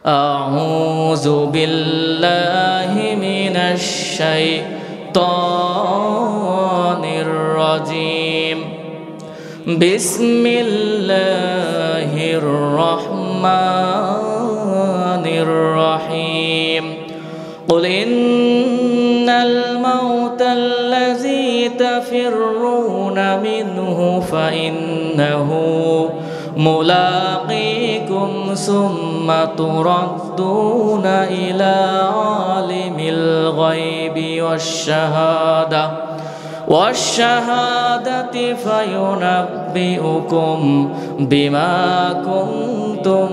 আউযু বিল্লাহি মিনাশ শাইতানির রাজিম। বিসমিল্লাহির রহমানির রহিম। কুল ইন্নাল মাউতাল্লাযী তাফিররুনা মিনহু ফাইন্নাহু মুলাকীকুম সুম্মা তুরাদ্দুনা ইলা আলিমিল গায়বি ওয়াশ-শাহাদাতি ফায়ুনাব্বিউকুম বিমা কুনতুম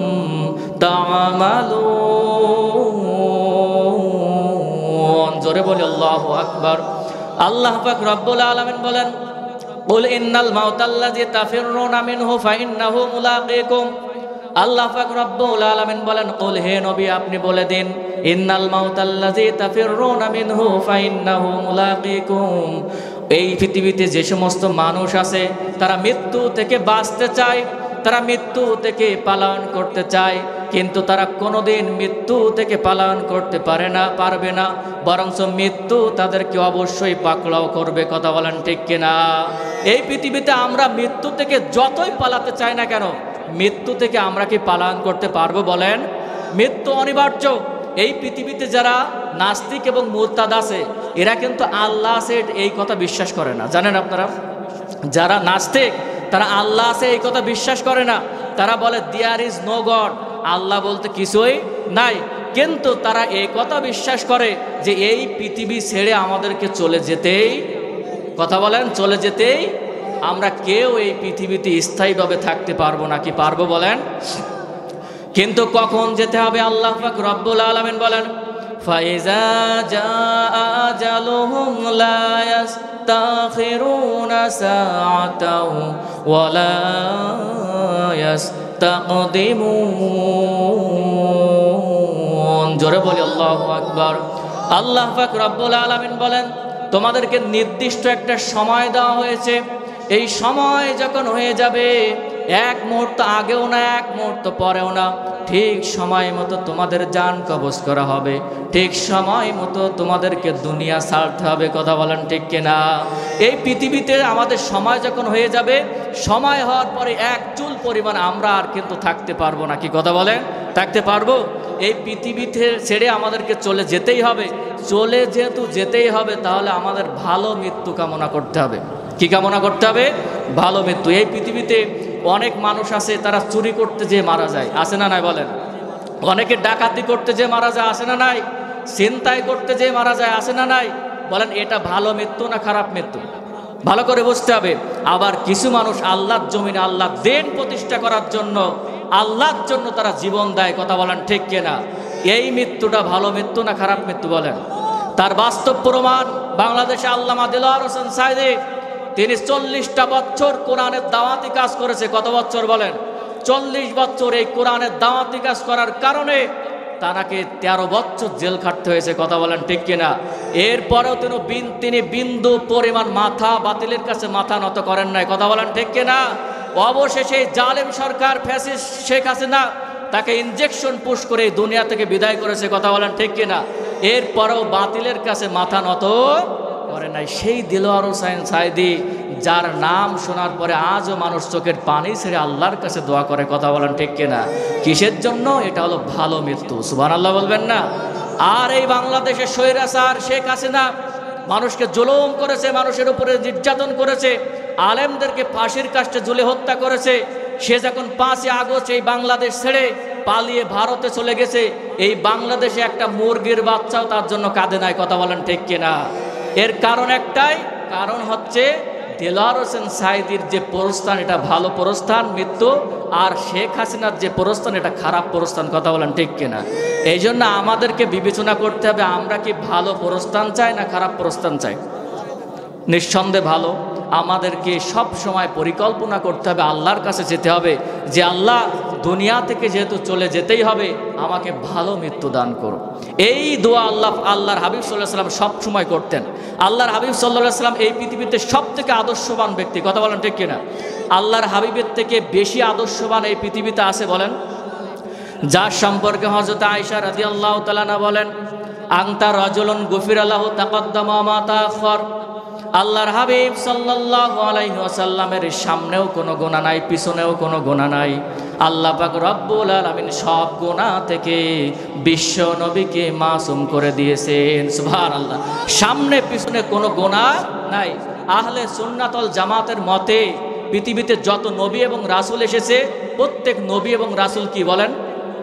তা'মালুন। জোরে বলি আল্লাহু আকবার। আল্লাহ পাক রব্বুল আলামিন বলেন, কুল ইন্নাল মাউতাল্লাযী তাফিররুনা মিনহু ফাইন্নাহু মুলাকীকুম। আল্লাহ পাক রব্বুল আলামিন বলেন, কুল হে নবী আপনি বলে দিন, ইন্নাল মাউতাল্লাযী তাফিররুনা মিনহু ফাইন্নাহু মুলাকীকুম। এই পৃথিবীতে যে সমস্ত মানুষ আছে তারা মৃত্যু থেকে বাঁচতে চায়, তারা মৃত্যু থেকে পালায়ন করতে চায়, কিন্তু তারা কোনোদিন মৃত্যু থেকে পালায়ন করতে পারবে না, বরঞ্চ মৃত্যু তাদেরকে অবশ্যই পাকড়াও করবে। কথা বলেন ঠিক কিনা? এই পৃথিবীতে আমরা মৃত্যু থেকে যতই পালাতে চাই না কেন, মৃত্যু থেকে আমরা কি পালায়ন করতে পারবো বলেন? মৃত্যু অনিবার্য। এই পৃথিবীতে যারা নাস্তিক এবং মুরতাদ আছে এরা কিন্তু আল্লাহ আছে এই কথা বিশ্বাস করে না, জানেন আপনারা? যারা নাস্তিক তারা আল্লাহ আছে এই কথা বিশ্বাস করে না। তারা বলে দেয়ার ইজ নো গড, আল্লাহ বলতে কিছুই নাই। কিন্তু তারা এই কথা বিশ্বাস করে যে এই পৃথিবী ছেড়ে আমাদেরকে চলে যেতেই, কথা বলেন, চলে যেতেই আমরা কেউ এই পৃথিবীতে স্থায়ীভাবে থাকতে পারবো না। কি পারবো বলেন? কিন্তু কখন যেতে হবে আল্লাহ পাক রব্বুল আলামিন বলেন, ফাইজা জাআ আজালুহুম লা ইস্তাখিরুনা সাআতাও ওয়া লা ইস্তাকদিমুন। জোরে বলি আল্লাহু আকবার। আল্লাহ পাক রব্বুল আলামিন বলেন, তোমাদেরকে নির্দিষ্ট একটা সময় দেওয়া হয়েছে, এই সময় যখন হয়ে যাবে, এক মুহূর্ত আগেও না এক মুহূর্ত পরেও না, ঠিক সময় মতো তোমাদের জান কবজ করা হবে, ঠিক সময় মতো তোমাদেরকে দুনিয়া ছাড়তে হবে। কথা বলেন ঠিক কিনা? এই পৃথিবীতে আমাদের সময় যখন হয়ে যাবে, সময় হওয়ার পরে এক চুল পরিমাণ আমরা আর কিন্তু থাকতে পারবো না। কি কথা বলেন? থাকতে পারবো? এই পৃথিবীতে ছেড়ে আমাদেরকে চলে যেতেই হবে। চলে যেহেতু যেতেই হবে, তাহলে আমাদের ভালো মৃত্যু কামনা করতে হবে। কি কামনা করতে হবে? ভালো মৃত্যু। এই পৃথিবীতে অনেক মানুষ আছে তারা চুরি করতে যেয়ে মারা যায়, আছে না নাই বলেন? অনেকে ডাকাতি করতে যেয়ে মারা যায়, আছে না নাই? ছিনতাই করতে যেয়ে মারা যায়, আছে না নাই? বলেন এটা ভালো মৃত্যু না খারাপ মৃত্যু? ভালো করে বুঝতে হবে। আবার কিছু মানুষ আল্লাহর জমিনে আল্লাহর দিন প্রতিষ্ঠা করার জন্য, আল্লাহর জন্য তারা জীবন দেয়। কথা বলেন ঠিক কিনা? এই মৃত্যুটা ভালো মৃত্যু না খারাপ মৃত্যু বলেন? তার বাস্তব প্রমাণ বাংলাদেশে আল্লামা দেলোয়ার হোসেন সাঈদী, তিনি 40টা বছর কোরআনের দাওয়াতি কাজ করেছে। কত বছর বলেন? 40 বছর এই কোরআনের দাওয়াতি কাজ করার কারণে তাকে 13 বছর জেল খাটতে হয়েছে। কথা বলেন ঠিক কিনা? এরপরেও তিনি বিন্দু পরিমাণ মাথা বাতিলের কাছে মাথা নত করেন নাই। কথা বলেন ঠিক কিনা? অবশেষে জালেম সরকার ফ্যাসিস্ট শেখ হাসিনা তাকে ইনজেকশন পুশ করে দুনিয়া থেকে বিদায় করেছে। কথা বলেন ঠিক কিনা? এরপরেও বাতিলের কাছে মাথা নত করে নাই সেই দেলোয়ার হোসেন সাঈদী, যার নাম শোনার পরে আজও মানুষ চোখের পানি ছেড়ে আল্লাহর কাছে দোয়া করে। কথা বলেন ঠিক কিনা? কিসের জন্য? এটা হলো ভালো মৃত্যু। সুবহানাল্লাহ বলবেন না? আর এই বাংলাদেশের স্বৈরাচার শেখ হাসিনা মানুষকে জুলুম করেছে, মানুষের উপরে নির্যাতন করেছে, আলেমদেরকে ফাঁসির কাস্টে ঝুলে হত্যা করেছে। সে যখন 5ই আগস্ট এই বাংলাদেশ ছেড়ে পালিয়ে ভারতে চলে গেছে, এই বাংলাদেশে একটা মুরগির বাচ্চাও তার জন্য কাঁদে নাই। কথা বলেন ঠিক কিনা? এর কারণ একটাই, কারণ হচ্ছে দেলোয়ার হোসেন সাঈদীর যে প্রস্থান এটা ভালো প্রস্থান মৃত্যু, আর শেখ হাসিনার যে প্রস্থান এটা খারাপ প্রস্থান। কথা বলেন ঠিক কিনা? এই জন্য আমাদেরকে বিবেচনা করতে হবে, আমরা কি ভালো প্রস্থান চাই না খারাপ প্রস্থান চাই? নিঃসন্দেহে ভালো। আমাদেরকে সব সময় পরিকল্পনা করতে হবে, আল্লাহর কাছে যেতে হবে যে আল্লাহ দুনিয়া থেকে যেহেতু চলে যেতেই হবে, আমাকে ভালো মৃত্যু দান করো। এই দোয়া আল্লাহর হাবিব সাল্লাল্লাহু আলাইহি ওয়াসাল্লাম সব সময় করতেন। আল্লাহর হাবিব সাল্লাল্লাহু আলাইহি ওয়াসাল্লাম এই পৃথিবীতে সব থেকে আদর্শবান ব্যক্তি। কথা বলেন ঠিক কিনা? আল্লাহর হাবিবের থেকে বেশি আদর্শবান এই পৃথিবীতে আছে বলেন? যার সম্পর্কে হযরত আয়েশা রাদিয়াল্লাহু তাআলা আনহা বলেন, আনতা রাজুলুন গুফিরা লাহু তাকাদ্দামা মা তাআখার। আল্লাহর হাবিব সাল্লাল্লাহু আলাইহি ওয়াসাল্লামের সামনেও কোনো গুনাহ নাই, পিছনেও কোনো গুনাহ নাই। আল্লাহ পাক রব্বুল আলামিন সব গুনাহ থেকে বিশ্ব নবীকে মাসুম করে দিয়েছেন। সুবহানাল্লাহ। সামনে পিছনে কোনো গুনাহ নাই। আহলে সুন্নাত ওয়াল জামাতের মতে পৃথিবীতে যত নবী এবং রাসূল এসেছে, প্রত্যেক নবী এবং রাসূল কি বলেন?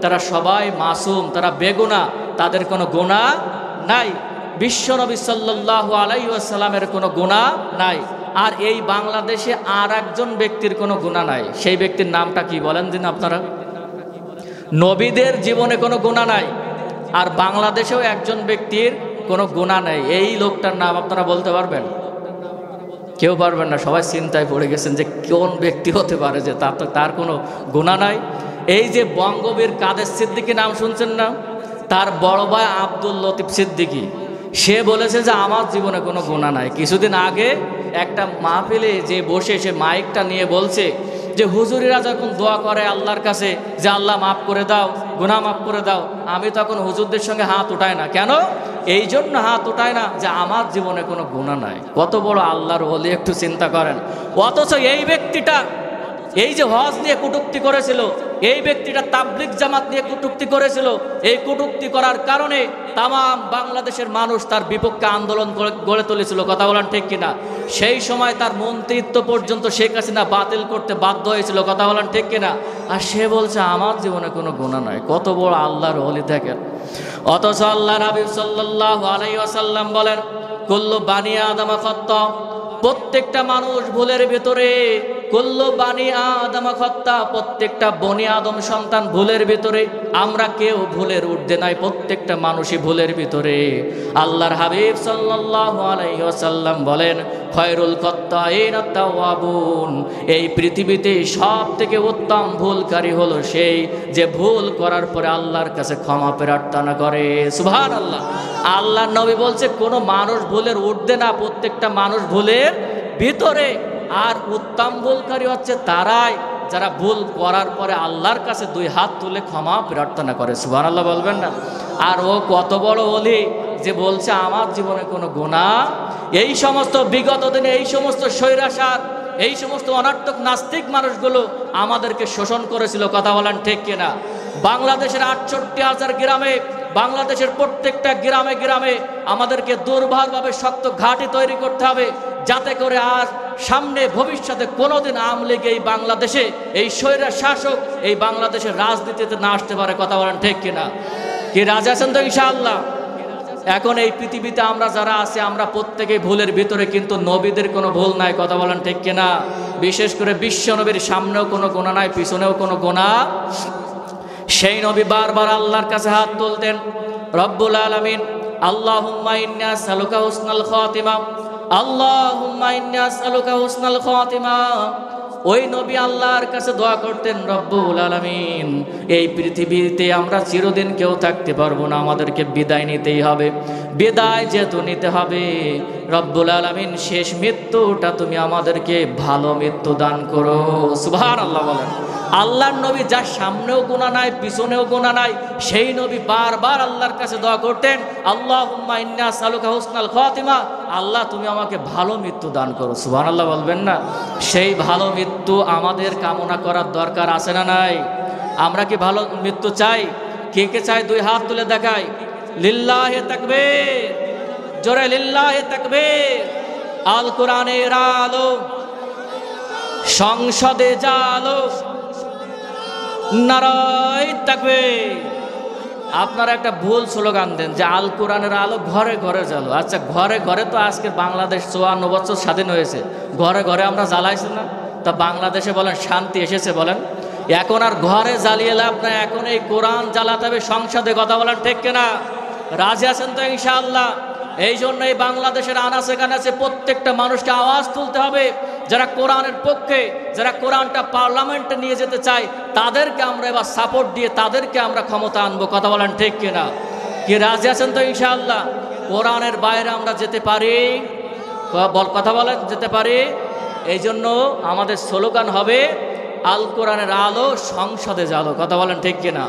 তারা সবাই মাসুম, তারা বেগুনাহ, তাদের কোনো গুনাহ নাই। বিশ্ব নবী সাল্লাল্লাহু আলাইহি ওয়াসাল্লামের কোনো গুনাহ নাই। আর এই বাংলাদেশে আর একজন ব্যক্তির কোনো গুনাহ নাই। সেই ব্যক্তির নামটা কি বলেন দিন আপনারা? নবীদের জীবনে কোনো গুনাহ নাই, আর বাংলাদেশেও একজন ব্যক্তির কোনো গুনাহ নাই। এই লোকটার নাম আপনারা বলতে পারবেন? কেউ পারবেন না। সবাই চিন্তায় পড়ে গেছেন যে কোন ব্যক্তি হতে পারে যে তার কোনো গুনাহ নাই। এই যে বঙ্গবীর কাদের সিদ্দিকী নাম শুনছেন না? তার বড় ভাই আব্দুল লতিফ সিদ্দিকী, সে বলেছে যে আমার জীবনে কোনো গুনাহ নাই। কিছুদিন আগে একটা মাহফিলে যে বসে সে মাইকটা নিয়ে বলছে যে হুজুরিরা যখন দোয়া করে আল্লাহর কাছে যে আল্লাহ মাফ করে দাও, গুনাহ মাফ করে দাও, আমি তখন হুজুরদের সঙ্গে হাত উঠাই না। কেন? এই জন্য হাত উঠায় না যে আমার জীবনে কোনো গুনাহ নাই। কত বড় আল্লাহর ওলি, একটু চিন্তা করেন। অথচ এই ব্যক্তিটা এই যে হজ নিয়ে কটূক্তি করেছিল, এই ব্যক্তিটা তাবলিগ জামাত নিয়ে কটূক্তি করেছিল। এই কটূক্তি করার কারণে তাম বাংলাদেশের মানুষ তার বিপক্ষে আন্দোলন গড়ে তুলেছিল। কথা বলেন ঠিক কিনা? সেই সময় তার মন্ত্রিত্ব পর্যন্ত শেখ হাসিনা বাতিল করতে বাধ্য হয়েছিল। কথা বলেন ঠিক কিনা? আর সে বলছে আমার জীবনে কোনো গুনাহ নাই। কত বড় আল্লাহর ওলি দেখেন। অথচ আল্লাহর হাবিব সাল্লাল্লাহু আলাইহি ওয়াসাল্লাম বলেন, কুল্লু বানি আদম খাত্তা, প্রত্যেকটা মানুষ ভুলের ভিতরে। কুল্লু বানি আদম খাত্তা, প্রত্যেকটা বনি আদম সন্তান ভুলের ভিতরে। আমরা কেউ ভুলের ঊর্ধ্বে নাই, প্রত্যেকটা মানুষই ভুলের ভিতরে। আল্লাহর হাবিব সাল্লাল্লাহু আলাইহি ওয়াসাল্লাম বলেন, খয়রুল খাত্তাইনা তাওয়াবুন, এই পৃথিবীতে সব থেকে উত্তম ভুলকারী হলো সেই যে ভুল করার পরে আল্লাহর কাছে ক্ষমা প্রার্থনা করে। সুবহানাল্লাহ। আল্লাহর নবী বলছে কোনো মানুষ ভুলের ঊর্ধ্বে না, প্রত্যেকটা মানুষ ভুলের ভিতরে। আর উত্তম ভুলকারী হচ্ছে তারাই যারা ভুল করার পরে আল্লাহর কাছে দুই হাত তুলে ক্ষমা প্রার্থনা করে। সুবহানাল্লাহ বলবেন না? আর ও কত বড় ওলি যে বলছে আমার জীবনে কোনো গুনাহ। এই সমস্ত বিগত দিনে এই সমস্ত স্বৈরাচার, এই সমস্ত অনার্থক নাস্তিক মানুষগুলো আমাদেরকে শোষণ করেছিল। কথা বলেন ঠিক কিনা? বাংলাদেশের ৬৮,০০০ গ্রামে, বাংলাদেশের প্রত্যেকটা গ্রামে গ্রামে আমাদেরকে দুর্বলভাবে শক্ত ঘাঁটি তৈরি করতে হবে, যাতে করে আর সামনে ভবিষ্যতে কোনোদিন আওয়ামী লীগ এই বাংলাদেশে, এই স্বৈরা শাসক এই বাংলাদেশের রাজনীতিতে না আসতে পারে। কথা বলেন ঠিক কিনা? কি রাজি আছেন তো ইনশাআল্লাহ? এখন এই পৃথিবীতে আমরা যারা আছি আমরা প্রত্যেকেই ভুলের ভিতরে, কিন্তু নবীদের কোনো ভুল নাই। কথা বলেন ঠিক কিনা? বিশেষ করে বিশ্ব নবীর সামনেও কোনো গুনাহ নাই, পিছনেও কোনো গুনাহ। সেই নবী বারবার আল্লাহর কাছে হাত তুলতেন। রব্বুল আলামিন, আল্লাহুম্মা ইন্নী আসআলুকা হুসনাল খাতিমা, আল্লাহুম্মা ইন্নী আসআলুকা হুসনাল খাতিমা। ওই নবী আল্লাহর কাছে দোয়া করতেন, রব্বুল আলামিন, এই পৃথিবীতে আমরা চিরদিন কেউ থাকতে পারবো না, আমাদেরকে বিদায় নিতেই হবে। বিদায় যেহেতু নিতে হবে, রব্বুল আলামিন শেষ মৃত্যুটা তুমি আমাদেরকে ভালো মৃত্যু দান করো। সুবহানাল্লাহ বলেন। আল্লাহর নবী যার সামনেও গুনাহ নাই, পিছনেও গুনাহ নাই, সেই নবী বারবার আল্লাহর কাছে দোয়া করতেন, আল্লাহুম্মা ইন্নী আসআলুকা হুসনাল খাতিমা, আল্লাহ তুমি আমাকে ভালো মৃত্যু দান করো। সুবহানাল্লাহ বলবেন না? সেই ভালো মৃত্যু আমাদের কামনা করার দরকার আছে না নাই? আমরা কি ভালো মৃত্যু চাই? কে কে চাই? দুই হাত তুলে দেখাই। লিল্লাহি তাকবীর, জোরে লিল্লাহি তাকবীর। আল কোরআনের আলো, সংসদে জালো, নারায়ে তাকবীর। আপনারা একটা ভুল স্লোগান দেন যে আল কোরআনের আলো ঘরে ঘরে জ্বালো। আচ্ছা, ঘরে ঘরে তো আজকে বাংলাদেশ ৫৪ বছর স্বাধীন হয়েছে, ঘরে ঘরে আমরা জ্বালাইছি না? তা বাংলাদেশে বলেন শান্তি এসেছে বলেন? এখন আর ঘরে জ্বালিয়ে লাভ না, এখন এই কোরআন জ্বালাতে হবে সংসদে। কথা বলেন ঠিক কিনা? রাজি আছেন তো ইনশাআল্লাহ? এই জন্য এই বাংলাদেশের আনাচে কানাচে প্রত্যেকটা মানুষকে আওয়াজ তুলতে হবে। যারা কোরআনের পক্ষে, যারা কোরআনটা পার্লামেন্টে নিয়ে যেতে চায়, তাদেরকে আমরা এবার সাপোর্ট দিয়ে তাদেরকে আমরা ক্ষমতা আনবো। কথা বলেন ঠিক কিনা? কি রাজি আছেন তো ইনশাআল্লাহ? কোরআনের বাইরে আমরা যেতে পারি? কথা বলেন, যেতে পারি? এই জন্য আমাদের স্লোগান হবে আল কোরআনের আলো সংসদে জ্বালো। কথা বলেন ঠিক কিনা?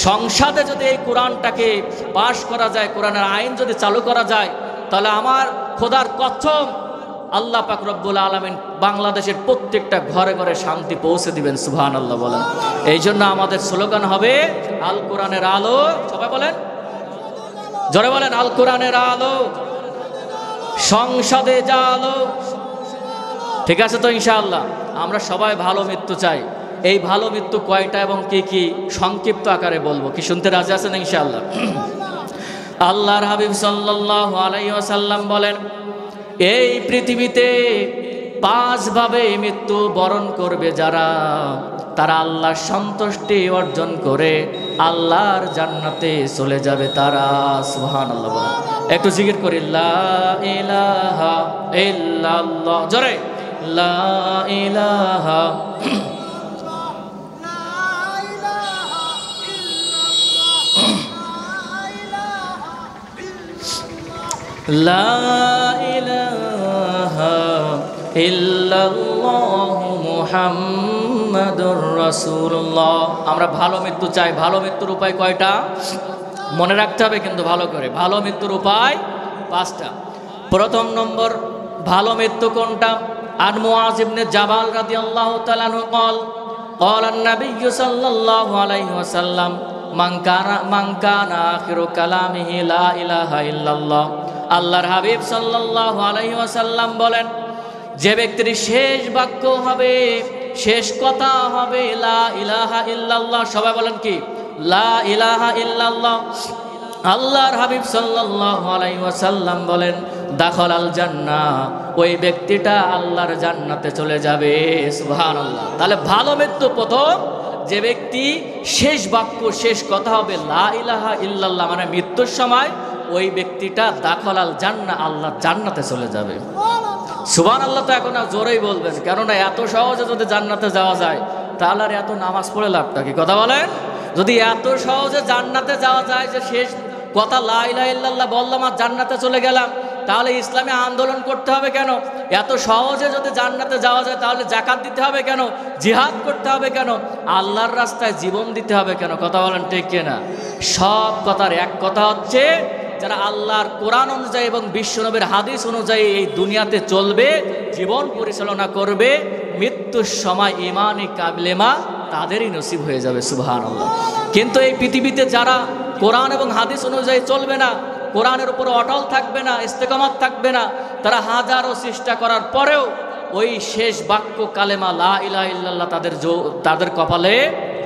সংসদে যদি এই কোরআনটাকে পাশ করা যায়, কোরআনের আইন যদি চালু করা যায়, তাহলে আমার খোদার কসম আল্লাহ পাক রব্বুল আলামিন বাংলাদেশের প্রত্যেকটা ঘরে ঘরে শান্তি পৌঁছে দিবেন। সুবহানাল্লাহ বলেন। এই জন্য আমাদের স্লোগান হবে আল কোরআনের আলো। সবাই বলেন, জোরে বলেন, আল কোরআনের আলো, সংসদে জালো। ঠিক আছে তো ইনশাআল্লাহ? আমরা সবাই ভালো মৃত্যু চাই। এই ভালো মৃত্যু কয়টা এবং কি কি সংক্ষিপ্ত আকারে বলবো, কি শুনতে রাজি আছেন ইনশাআল্লাহ? আল্লাহর হাবিব সাল্লাল্লাহু আলাইহি ওয়াসাল্লাম বলেন, এই পৃথিবীতে 5 ভাবে মৃত্যু বরণ করবে যারা, তারা আল্লাহর সন্তুষ্টি অর্জন করে আল্লাহর জান্নাতে চলে যাবে তারা। সুবহানাল্লাহ বলেন। একটু জিকির করি, লা ইলাহা ইল্লাল্লাহ, জোরে লা ইলাহা লা ইলাহা ইল্লাল্লাহু মুহাম্মাদুর রাসূলুল্লাহ। আমরা ভালো মৃত্যু চাই। ভালো মৃত্যুর উপায় কয়টা মনে রাখতে হবে কিন্তু ভালো করে। ভালো মৃত্যুর উপায় 5টা। প্রথম নম্বর ভালো মৃত্যু কোনটা? আন মুআয ইবনে জাবাল রাদিয়াল্লাহু তাআলা আনহু قال قال النبي صلى الله عليه وسلم من كان آخر كلامه لا إله إلا الله। আল্লাহর হাবিব সাল্লাল্লাহু আলাইহি ওয়াসাল্লাম বলেন, যে ব্যক্তির শেষ বাক্য হবে, শেষ কথা হবে লা ইলাহা ইল্লাল্লাহ। সবাই বলেন কি? লা ইলাহা ইল্লাল্লাহ। আল্লাহর হাবিব সাল্লাল্লাহু আলাইহি ওয়াসাল্লাম বলেন, দাখালাল জান্নাহ, ওই ব্যক্তিটা আল্লাহর জান্নাতে চলে যাবে। সুবহানাল্লাহ। তাহলে ভালো মৃত্যু প্রথম, যে ব্যক্তি শেষ বাক্য শেষ কথা হবে লা ইলাহা ইল্লাল্লাহ, মানে মৃত্যুর সময় ওই ব্যক্তিটা দাখালাল জান্নাহ, আল্লাহর জান্নাতে চলে যাবে। সুবহানাল্লাহ। তো এখন আর জোরেই বলবেন, কেননা এত সহজে যদি জান্নাতে যাওয়া যায় তাহলে আর এত নামাজ পড়ে লাভটা কি? কথা বলেন। যদি এত সহজে জান্নাতে যাওয়া যায়, যে শেষ কথা লা ইলাহা ইল্লাল্লাহ বললাম আর জান্নাতে চলে গেলাম, তাহলে ইসলামে আন্দোলন করতে হবে কেন? এত সহজে যদি জান্নাতে যাওয়া যায় তাহলে যাকাত দিতে হবে কেন? জিহাদ করতে হবে কেন? আল্লাহর রাস্তায় জীবন দিতে হবে কেন? কথা বলেন ঠিক কিনা? সব কথার এক কথা হচ্ছে, যারা আল্লাহর কোরআন অনুযায়ী এবং বিশ্বনবীর হাদিস অনুযায়ী এই দুনিয়াতে চলবে, জীবন পরিচালনা করবে, মৃত্যুর সময় ঈমানে কালেমা তাদেরই নসিব হয়ে যাবে। সুবহানাল্লাহ। কিন্তু এই পৃথিবীতে যারা কোরআন এবং হাদিস অনুযায়ী চলবে না, কোরআনের উপর অটল থাকবে না, ইস্তেকামত থাকবে না, তারা হাজারো চেষ্টা করার পরেও ওই শেষ বাক্য কালেমা লা ইলাহা ইল্লাল্লাহ তাদের কপালে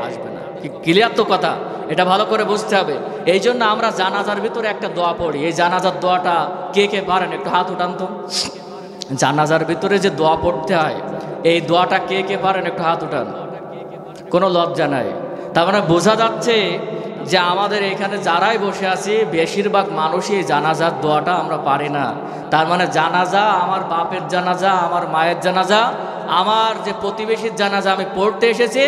আসবে না। ক্লিয়ার তো কথা? এটা ভালো করে বুঝতে হবে। এই জন্য আমরা জানাজার ভিতরে একটা দোয়া পড়ি। এই জানাজার দোয়াটা কে কে পারেন একটু হাত উঠান তো। জানাজার ভিতরে যে দোয়া পড়তে হয়, এই দোয়াটা কে কে পারেন একটু হাত উঠান। কোনো লজ্জা নাই। তার মানে বোঝা যাচ্ছে যে আমাদের এখানে যারাই বসে আছি বেশিরভাগ মানুষই জানাজার দোয়াটা আমরা পারি না। তার মানে জানাজা, আমার বাপের জানাজা, আমার মায়ের জানাজা, আমার যে প্রতিবেশীর জানাজা আমি পড়তে এসেছি,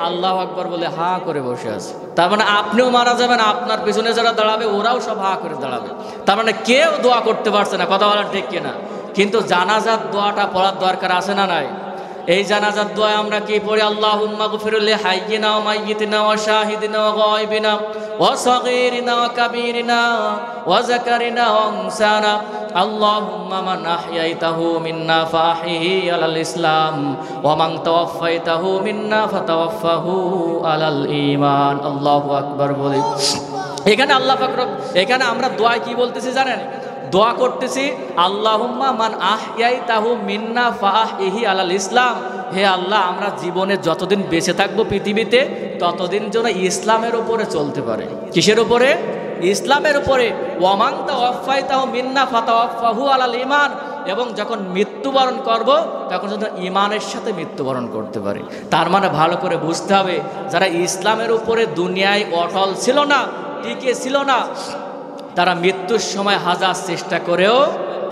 আল্লাহু আকবার বলে হা করে বসে আছে। তার মানে আপনিও মারা যাবেন, আপনার পিছনে যারা দাঁড়াবে ওরাও সব হা করে দাঁড়াবে। তার মানে কেউ দোয়া করতে পারছে না। কথা বলেন ঠিক কিনা? কিন্তু জানাজার দোয়াটা পড়ার দরকার আছে না নাই? এই জানাজার দোয়া আমরা কি পড়ি? আল্লাহুম্মা গফির লি হাইয়িনা ওয়া মাইয়িতিনা ওয়া শাহিদিনা ওয়া গায়বিনা ওয়া সাগীরিনা ওয়া কাবীরিনা ওয়া যাকারিনা ওয়া উনসানা আল্লাহুম্মা মান আহইয়াইতাহু মিন্না ফাহিহি আলাল ইসলাম ওয়া মান তাওয়াফাইতাহু মিন্না ফাতাওয়াফাহু আলাল ঈমান। আল্লাহু আকবার বলি। এখানে আল্লাহ পাক এখানে আমরা দোয়া কি বলতেছি জানেন? দোয়া করতেছি আল্লাহুম্মা মান আহইয়াইতাহু মিন্না ফাহিহি আলাল ইসলাম। হে আল্লাহ, আমরা জীবনে যতদিন বেঁচে থাকবো পৃথিবীতে ততদিন যেন ইসলামের উপরে চলতে পারে। কিসের উপরে? ইসলামের উপরে। ওয়া মান তাওয়াফাইতাহু মিন্না ফাতাওয়াফাহু আলাল ঈমান। এবং যখন মৃত্যুবরণ করব তখন যেন ঈমানের সাথে মৃত্যুবরণ করতে পারি। তার মানে ভালো করে বুঝতে হবে, যারা ইসলামের উপরে দুনিয়ায় অটল ছিল না, টিকে ছিল না, তারা মৃত্যুর সময় হাজার চেষ্টা করেও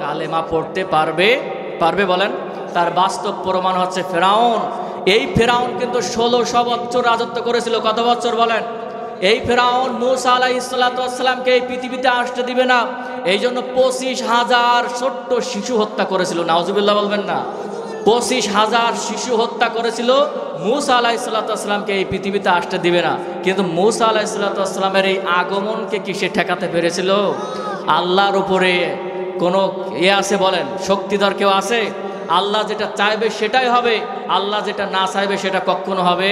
কালেমা পড়তে পারবে বলেন? তার বাস্তব প্রমাণ হচ্ছে ফেরাউন। এই ফেরাউন কিন্তু 1600 বছর রাজত্ব করেছিল। কত বছর বলেন? এই ফেরাউন মূসা আলাইহিস সালাতু ওয়াস সালামকে এই পৃথিবীতে আসতে দিবে না, এই জন্য 25,000 ছোট্ট শিশু হত্যা করেছিল। নাউজুবিল্লাহ বলবেন না? 25,000 শিশু হত্যা করেছিল, মূসা আলাইহিসসালামকে এই পৃথিবীতে আসতে দিবে না। কিন্তু মূসা আলাইহিসসালামের এই আগমনকে কি সে ঠেকাতে পেরেছিল? আল্লাহর উপরে কোনো আছে বলেন? শক্তিধর কেউ আছে? আল্লাহ যেটা চাইবে সেটাই হবে, আল্লাহ যেটা না চাইবে সেটা কখনো হবে।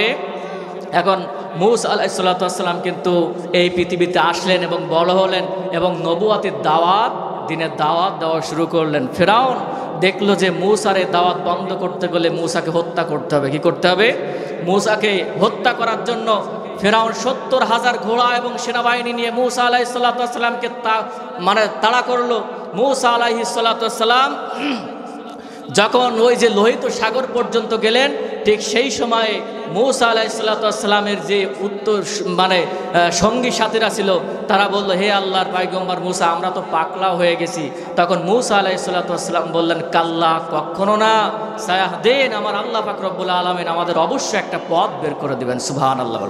এখন মূসা আলাইহিসসালাম কিন্তু এই পৃথিবীতে আসলেন এবং বড় হলেন এবং নবুয়াতের দাওয়াত, দিনের দাওয়াত দেওয়া শুরু করলেন। ফেরাউন দেখলো যে মূসার এই দাওয়াত বন্ধ করতে গেলে মূসাকে হত্যা করতে হবে। কি করতে হবে? মূসাকে হত্যা করার জন্য ফেরাউন 70,000 ঘোড়া এবং সেনাবাহিনী নিয়ে মূসা আলাইহিসসালামকে তাড়া করলো। মূসা আলাইহিসসালাম যখন ওই যে লোহিত সাগর পর্যন্ত গেলেন, ঠিক সেই সময়ে মূসা আলাইহিসসালামের যে সঙ্গী সাথীরা ছিল তারা বলল, হে আল্লাহর পয়গম্বর মূসা, আমরা তো পাকলা হয়ে গেছি। তখন মূসা আলাইহিসসালাম বললেন, কাল্লা, কখনো না, সায়াহদিন, আমার আল্লাহ পাক রব্বুল আলামিন আমাদের অবশ্যই একটা পথ বের করে দিবেন। সুবহানাল্লাহ।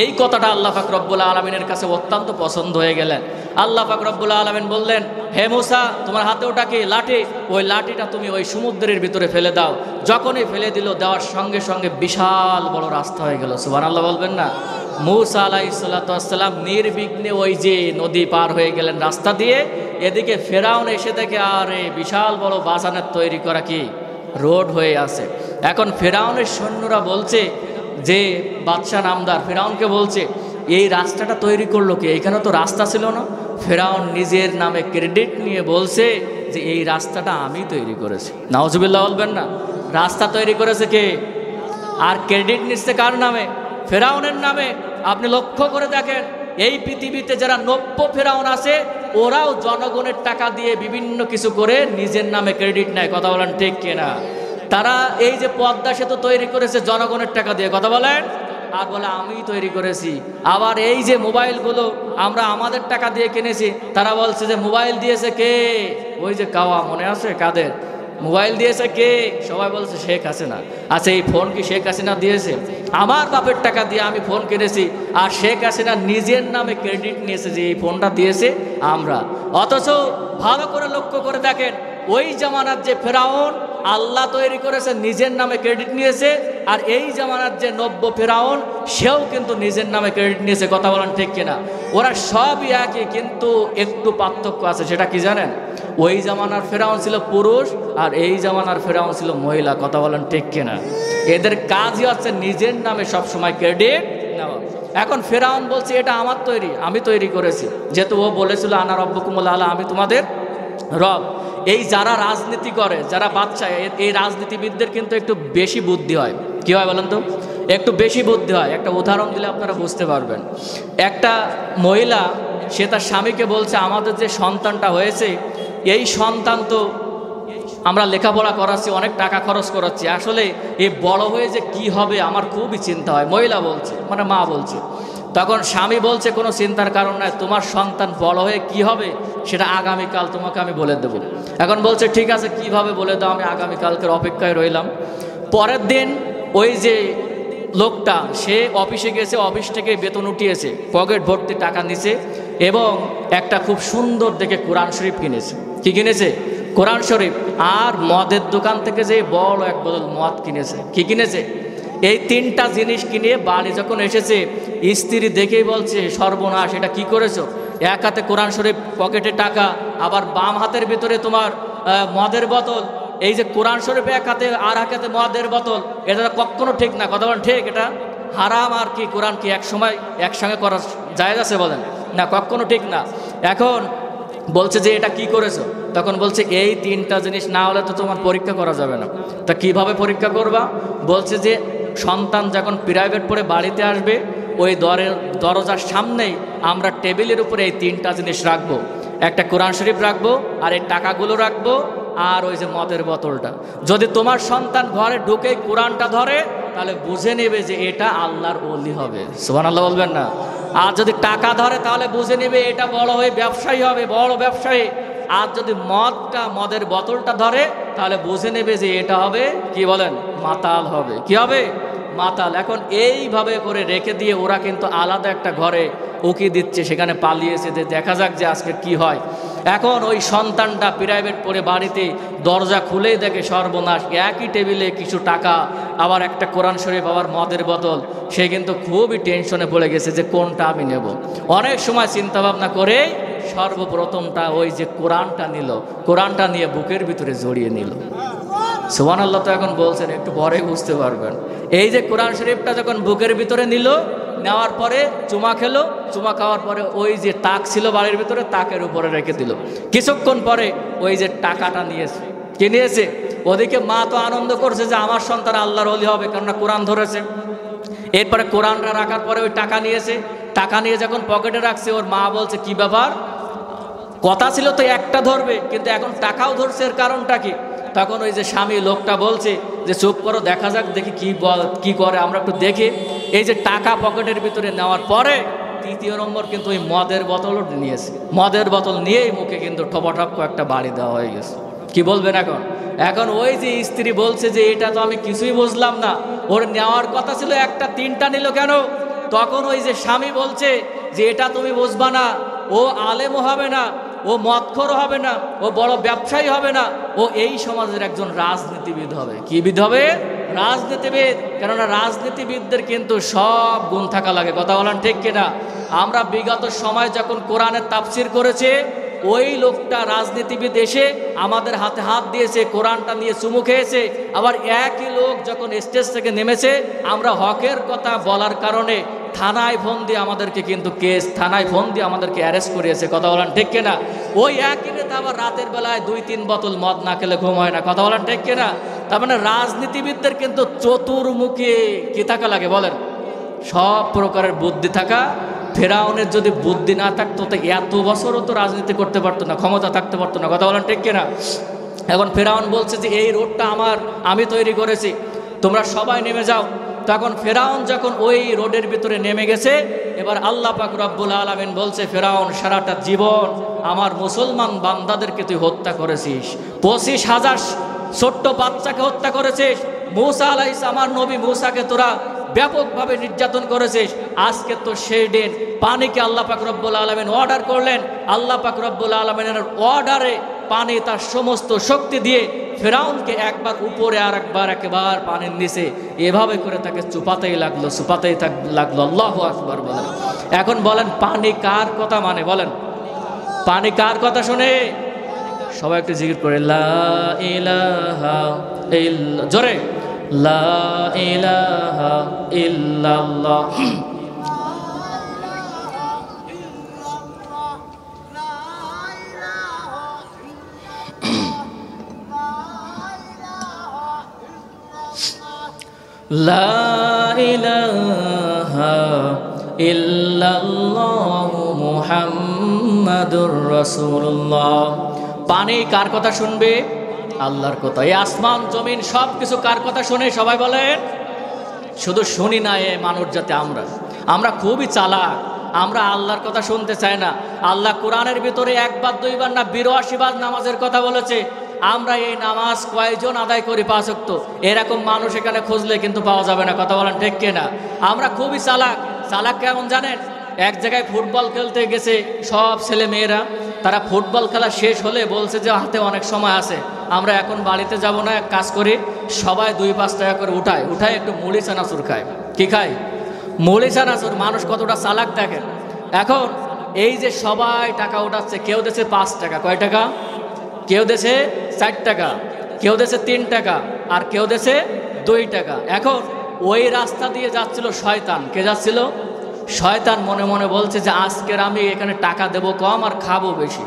এই কথাটা আল্লাহ পাক রব্বুল আলামিনের কাছে অত্যন্ত পছন্দ হয়ে গেলেন। আল্লাহ পাক রব্বুল আলামিন বললেন, হে মূসা, তোমার হাতে ওটা কি? লাঠি। ওই লাঠিটা তুমি ওই সমুদ্রের ভিতরে ফেলে দাও। যখনই ফেলে দিল, দেওয়ার সঙ্গে সঙ্গে বিশাল বড় রাস্তা হয়ে গেল। সুবহানাল্লাহ বলবেন না? মূসা আলাইহিসসালাম নির্বিঘ্নে ওই যে নদী পার হয়ে গেলেন রাস্তা দিয়ে। এদিকে ফেরাউন এসে দেখে আরে বিশাল বড় বাজানের তৈরি করা কি রোড হয়ে আছে। এখন ফেরাউনের সৈন্যরা বলছে যে বাদশাহ নামদার ফেরাউনকে বলছে, এই রাস্তাটা তৈরি করলো কে? এইখানে তো রাস্তা ছিল না। ফেরাউন নিজের নামে ক্রেডিট নিয়ে বলছে যে এই রাস্তাটা আমি তৈরি করেছি। নাউজুবিল্লাহ বলবেন না? রাস্তা তৈরি করেছে কে? আর ক্রেডিট নিচ্ছে কার নামে? ফেরাউনের নামে। আপনি লক্ষ্য করে দেখেন, এই পৃথিবীতে যারা নব্য ফেরাউন আছে, ওরাও জনগণের টাকা দিয়ে বিভিন্ন কিছু করে নিজের নামে ক্রেডিট নেয়। কথা বলেন ঠিক কিনা? তারা এই যে পদ্মা সেতু তৈরি করেছে জনগণের টাকা দিয়ে, কথা বলেন, আর বলে আমি তৈরি করেছি। আবার এই যে মোবাইলগুলো আমরা আমাদের টাকা দিয়ে কিনেছি, তারা বলছে যে মোবাইল দিয়েছে কে? ওই যে কাওয়া, মনে আছে কাদের? মোবাইল দিয়েছে কে? সবাই বলছে শেখ হাসিনা। আচ্ছা, এই ফোন কি শেখ হাসিনা দিয়েছে? আমার বাপের টাকা দিয়ে আমি ফোন কিনেছি, আর শেখ হাসিনা নিজের নামে ক্রেডিট নিয়েছে যে এই ফোনটা দিয়েছে আমরা। অথচ ভালো করে লক্ষ্য করে দেখেন, ওই জামানার যে ফেরাউন আল্লাহ তৈরি করেছে, নিজের নামে ক্রেডিট নিয়েছে, আর এই জামানার যে নব্য ফেরাউন সেও কিন্তু নিজের নামে ক্রেডিট নিয়েছে। কথা বলেন ঠিক কিনা? ওরা সবই একই, কিন্তু একটু পার্থক্য আছে। সেটা কি জানেন? ওই জামানার ফেরাউন ছিল পুরুষ, আর এই জামানার ফেরাউন ছিল মহিলা। কথা বলেন ঠিক কিনা? এদের কাজই হচ্ছে নিজের নামে সবসময় ক্রেডিট নেওয়া। এখন ফেরাউন বলছে এটা আমার তৈরি, আমি তৈরি করেছি, যেহেতু ও বলেছিল আনা রব্বুকুমুল আলা, আমি তোমাদের রব। এই যারা রাজনীতি করে, যারা বাচ্চা, এই রাজনীতিবিদদের কিন্তু একটু বেশি বুদ্ধি হয়। কি হয় বলেন তো? একটু বেশি বুদ্ধি হয়। একটা উদাহরণ দিলে আপনারা বুঝতে পারবেন। একটা মহিলা, সে তার স্বামীকে বলছে, আমাদের যে সন্তানটা হয়েছে, এই সন্তান তো আমরা লেখাপড়া করাচ্ছি, অনেক টাকা খরচ করাচ্ছি, আসলে এই বড় হয়ে যে কি হবে আমার খুবই চিন্তা হয়। মহিলা বলছে, মানে মা বলছে। তখন স্বামী বলছে, কোনো চিন্তার কারণ নাই, তোমার সন্তান বড় হয়ে কি হবে সেটা আগামীকাল তোমাকে আমি বলে দেব। এখন বলছে ঠিক আছে, কিভাবে বলে দাও, আমি আগামীকালকের অপেক্ষায় রইলাম। পরের দিন ওই যে লোকটা, সে অফিসে গেছে, অফিস থেকে বেতন উঠিয়েছে, পকেট ভর্তি টাকা নিছে এবং একটা খুব সুন্দর দেখে কোরআন শরীফ কিনেছে। কি কিনেছে? কোরআন শরীফ। আর মদের দোকান থেকে যে বড় এক বোতল মদ কিনেছে। কি কিনেছে? এই তিনটা জিনিস কিনে বাড়ি যখন এসেছে, স্ত্রী দেখেই বলছে, সর্বনাশ, এটা কি করেছো? এক হাতে কোরআন শরীফ, পকেটে টাকা, আবার বাম হাতের ভিতরে তোমার মদের বোতল। এই যে কোরআন শরীফ এক হাতে আর এক হাতে মদের বোতল, এটা কখনো ঠিক না। কথা বলেন ঠিক? এটা হারাম আর কি কোরআন কি এক সময় একসঙ্গে করা জায়েজ আছে বলেন? না, কখনো ঠিক না। এখন বলছে যে এটা কি করেছো? তখন বলছে এই তিনটা জিনিস না হলে তো তোমার পরীক্ষা করা যাবে না। তা কিভাবে পরীক্ষা করবা? বলছে যে সন্তান যখন প্রাইভেট পড়ে বাড়িতে আসবে, ওই দরজার সামনেই আমরা টেবিলের উপরে এই তিনটা জিনিস রাখবো। একটা কোরআন শরীফ রাখবো, আর এই টাকাগুলো রাখবো, আর ওই যে মদের বোতলটা। যদি তোমার সন্তান ঘরে ঢুকে কোরআনটা ধরে, তাহলে বুঝে নেবে যে এটা আল্লাহর ওলি হবে। সুবহানাল্লাহ বলবেন না? আর যদি টাকা ধরে, তাহলে বুঝে নেবে এটা বড় হয়ে ব্যবসায়ী হবে, বড় ব্যবসায়ী। আর যদি মদের বোতলটা ধরে, তাহলে বুঝে নেবে যে এটা হবে, কি বলেন, মাতাল হবে। কি হবে? মাতাল। এখন এইভাবে করে রেখে দিয়ে ওরা কিন্তু আলাদা একটা ঘরে উকি দিচ্ছে, সেখানে পালিয়েছে, যে দেখা যাক যে আজকে কি হয়। এখন ওই সন্তানটা প্রাইভেট পড়ে বাড়িতে দরজা খুলেই দেখে সর্বনাশ, একই টেবিলে কিছু টাকা, আবার একটা কোরআন শরীফ, আবার মদের বোতল। সে কিন্তু খুবই টেনশনে পড়ে গেছে যে কোনটা আমি নেব। অনেক সময় চিন্তা ভাবনা করে সর্বপ্রথমটা ওই যে কোরআনটা নিল, কোরআনটা নিয়ে বুকের ভিতরে জড়িয়ে নিল। সুবহানাল্লাহ। তো এখন বলছেন, একটু পরে বুঝতে পারবেন। এই যে কোরআন শরীফটা যখন বুকের ভিতরে নিল, নেওয়ার পরে চুমা খেলো, চুমা খাওয়ার পরে ওই যে তাক ছিল বাড়ির ভিতরে, তাকের উপরে রেখে দিল। কিছুক্ষণ পরে ওই যে টাকাটা নিয়েছে, কে নিয়েছে? ওদিকে মা তো আনন্দ করছে যে আমার সন্তান আল্লাহর ওলি হবে, কেননা কোরআন ধরেছে। এরপরে কোরআনটা রাখার পরে ওই টাকা নিয়েছে, টাকা নিয়ে যখন পকেটে রাখছে, ওর মা বলছে কি ব্যাপার, কথা ছিল তো একটা ধরবে, কিন্তু এখন টাকাও ধরছে, এর কারণটা কি? তখন ওই যে স্বামী লোকটা বলছে যে চুপ করো, দেখা যাক, দেখি কি করে, আমরা একটু দেখি। এই যে টাকা পকেটের ভিতরে নেওয়ার পরে তৃতীয় নম্বর কিন্তু ওই মদের বোতলও নিয়েছে। মদের বোতল নিয়েই মুখে কিন্তু ঠপাঠপ একটা বাড়ি দেওয়া হয়ে গেছে। কি বলবেন এখন? এখন ওই যে স্ত্রী বলছে যে এটা তো আমি কিছুই বুঝলাম না, ওর নেওয়ার কথা ছিল একটা, তিনটা নিল কেন? তখন ওই যে স্বামী বলছে যে এটা তুমি বুঝবা না, ও আলেমও হবে না, ও মদখোর হবে না, ও বড় ব্যবসায়ী হবে না, ও এই সমাজের একজন রাজনীতিবিদ হবে। কি বিদ হবে? রাজনীতিবিদ। কেননা রাজনীতিবিদদের কিন্তু সব গুণ থাকা লাগে। কথা বলেন ঠিক কিনা? আমরা বিগত সময় যখন কোরআনের তাফসির করেছে, ওই লোকটা রাজনীতিবিদ এসে আমাদের হাতে হাত দিয়েছে, কোরআনটা নিয়ে চুমু খেয়েছে। আবার একই লোক যখন স্টেজ থেকে নেমেছে, আমরা হকের কথা বলার কারণে থানায় ফোন দিয়ে আমাদেরকে কিন্তু থানায় ফোন দিয়ে আমাদেরকে অ্যারেস্ট করিয়েছে। কথা বলেন ঠিক কিনা? ওই একই নেতা আবার রাতের বেলায় 2-3 বোতল মদ না খেলে ঘুম হয় না। কথা বলেন ঠিক কিনা? তার মানে রাজনীতিবিদদের কিন্তু চতুর্মুখী কি থাকা লাগে বলেন? সব প্রকারের বুদ্ধি থাকা। ফেরাউনের যদি বুদ্ধি না থাকতো তো এত বছরও তো রাজনীতি করতে পারতো না, ক্ষমতা থাকতে পারতো না। কথা বলেন ঠিক কিনা? এখন ফেরাউন বলছে যে এই রোডটা আমি তৈরি করেছি, তোমরা সবাই নেমে যাও। তখন ফেরাউন যখন ওই রোডের ভিতরে নেমে গেছে, এবার আল্লাহ পাক রব্বুল আলামিন বলছে, ফেরাউন সারাটা জীবন আমার মুসলমান বান্দাদেরকে তুই হত্যা করেছিস, 25,000 ছোট্ট বাচ্চাকে হত্যা করেছিস, মূসা আলাইহিস আমার নবী মূসাকে তোরা ব্যাপকভাবে নির্যাতন করেছিস। আজকে তো সেই দিন পানিকে আল্লাহ পাক রব্বুল আলামিন অর্ডার করলেন, আল্লাহ পাক রব্বুল আলামিনের অর্ডারে পানি তার সমস্ত শক্তি দিয়ে ফেরাউনকে একবার উপরে আর একবার একেবারে পানির নিচে এভাবে করে তাকে চুপাতেই লাগলো। আল্লাহু আকবার বলেন। এখন বলেন পানি কার কথা মানে? বলেন পানি কার কথা শুনে? সবাই একটু জিকির করে লা ইলাহা ইল্লা, জোরে লা ইলাহা ইল্লাল্লাহ। লা ইলাহা ইল্লাল্লাহ মুহাম্মাদুর রাসূলুল্লাহ। পানি কার কথা শুনবে? আল্লাহর কথা। এই আসমান জমিন সব কিছু কার কথা শুনে? সবাই বলেন। শুধু শুনি না, এ মানুষ জাতি আমরা খুবই চালাক। আমরা আল্লাহর কথা শুনতে চাই না। আল্লাহ কোরআনের ভিতরে 1 বার 2 বার না 82 বার নামাজের কথা বলেছে। আমরা এই নামাজ কয়জন আদায় করি 5 ওয়াক্ত? এরকম মানুষ এখানে খুঁজলে কিন্তু পাওয়া যাবে না। কথা বলেন ঠিক কিনা? আমরা খুবই চালাক। চালাক কেমন জানেন? এক জায়গায় ফুটবল খেলতে গেছে সব ছেলে মেয়েরা, তারা ফুটবল খেলা শেষ হলে বলছে যে হাতে অনেক সময় আছে, আমরা এখন বাড়িতে যাব না, এক কাজ করি, সবাই 2-5 টাকা করে উঠায় একটু মুড়ি চানাচুর খায়। কি খায়? মুড়ি চানাচুর। মানুষ কতটা চালাক দেখেন। এখন এই যে সবাই টাকা উঠাচ্ছে, কেউ দেশে 5 টাকা, কয় টাকা? কেউ দেশে 4 টাকা, কেউ দেশে 3 টাকা, আর কেউ দেশে 2 টাকা। এখন ওই রাস্তা দিয়ে যাচ্ছিল শয়তান। কে যাচ্ছিল? শয়তান মনে মনে বলছে যে আজকের আমি এখানে টাকা দেবো কম আর খাবো বেশি,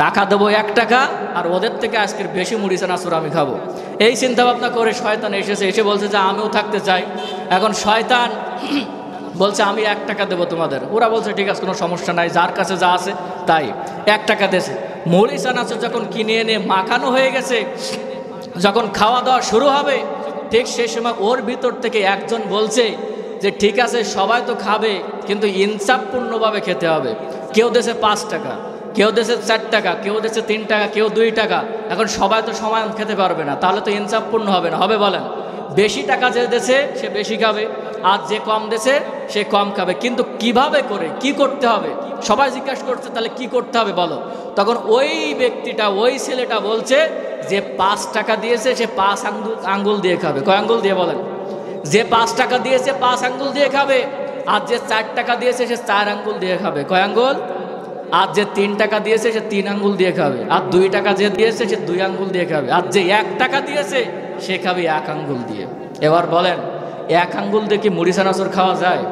টাকা দেবো 1 টাকা আর ওদের থেকে আজকের বেশি মুড়ি চানাচুর আমি খাবো। এই চিন্তা ভাবনা করে শয়তান এসে বলছে যে আমিও থাকতে চাই। এখন শয়তান বলছে আমি 1 টাকা দেবো তোমাদের। ওরা বলছে ঠিক আছে, কোনো সমস্যা নাই, যার কাছে যা আছে তাই। 1 টাকা দেশে মুড়ি চানাচুর যখন কিনে এনে মাখানো হয়ে গেছে, যখন খাওয়া দাওয়া শুরু হবে, ঠিক সেই সময় ওর ভিতর থেকে একজন বলছে যে ঠিক আছে সবাই তো খাবে, কিন্তু ইনসাফপূর্ণভাবে খেতে হবে। কেউ দেশে 5 টাকা, কেউ দেশে 4 টাকা, কেউ দেশে 3 টাকা, কেউ 2 টাকা। এখন সবাই তো সমান খেতে পারবে না, তাহলে তো ইনসাফপূর্ণ হবে না। হবে বলেন? বেশি টাকা যে দেশে সে বেশি খাবে, আর যে কম দেছে সে কম খাবে। কিন্তু কিভাবে করে, কি করতে হবে, সবাই জিজ্ঞাসা করছে তাহলে কি করতে হবে বলো। তখন ওই ব্যক্তিটা, ওই ছেলেটা বলছে যে 5 টাকা দিয়েছে সে 5 আঙ্গুল দিয়ে খাবে। কয় আঙ্গুল দিয়ে বলেন? যে 5 টাকা দিয়েছে 5 আঙ্গুল দিয়ে খাবে, আর যে 4 টাকা দিয়েছে সে 4 আঙ্গুল দিয়ে খাবে। কয় আঙ্গুল? আর যে 3 টাকা দিয়েছে সে 3 আঙ্গুল দিয়ে খাবে, আর 2 টাকা যে দিয়েছে সে 2 আঙ্গুল দিয়ে খাবে, আর যে 1 টাকা দিয়েছে সে খাবে 1 আঙ্গুল দিয়ে। এবার বলেন 1 আঙ্গুল দিয়ে কি মুড়ি চানাচুর খাওয়া যায়?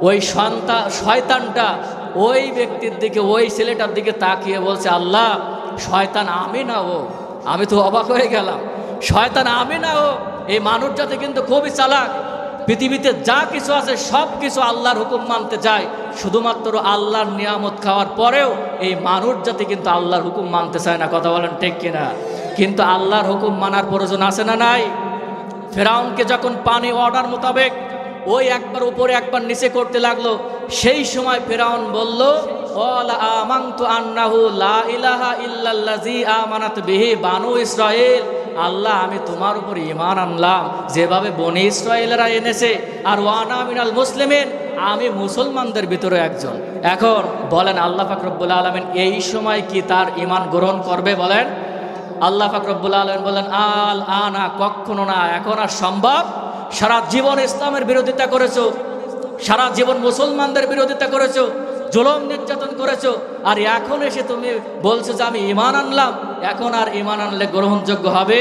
ওই শয়তানটা ওই ব্যক্তির দিকে, ওই ছেলেটার দিকে তাকিয়ে বলছে, আল্লাহ শয়তান আমি না ও। আমি তো অবাক হয়ে গেলাম, শয়তান আমি না ও। এই মানুষ জাতি কিন্তু খুবই চালাক, পৃথিবীতে যা কিছু আছে সব কিছু আল্লাহর হুকুম মানতে চায়, শুধুমাত্র আল্লাহর নিয়ামত খাওয়ার পরেও এই মানুষ জাতি কিন্তু আল্লাহর হুকুম মানতে চায় না। কথা বলেন ঠিক কিনা? কিন্তু আল্লাহর হুকুম মানার প্রয়োজন আছে না নাই? ফেরাউনকে যখন পানি অর্ডার মোতাবেক ওই একবার উপরে একবার নিচে করতে লাগলো, সেই সময় ফেরাউন বলল, ক্বালা আমানতু আন্নাহু লা ইলাহা ইল্লাল্লাযী আমানাত বিহি বানু ইসরাঈল। আল্লাহ আমি তোমার উপর ঈমান আনলাম যেভাবে বনি ইসরাঈলরা এনেছে, আর ওয়ানা মিনাল মুসলিমিন, আমি মুসলমানদের ভিতরে একজন। এখন বলেন আল্লাহ পাক রব্বুল আলামিন এই সময় কি তার ঈমান গ্রহণ করবে? বলেন। আল্লাহ পাক রব্বুল আলামিন বলেন, আল আনা, কখনো না, এখন আর সম্ভব। সারা জীবন ইসলামের বিরোধিতা করেছো, সারা জীবন মুসলমানদের বিরোধিতা করেছো, জুলুম নির্যাতন করেছো, আর এখন এসে তুমি বলছো যে আমি ঈমান আনলাম। এখন আর ঈমান আনলে গ্রহণযোগ্য হবে?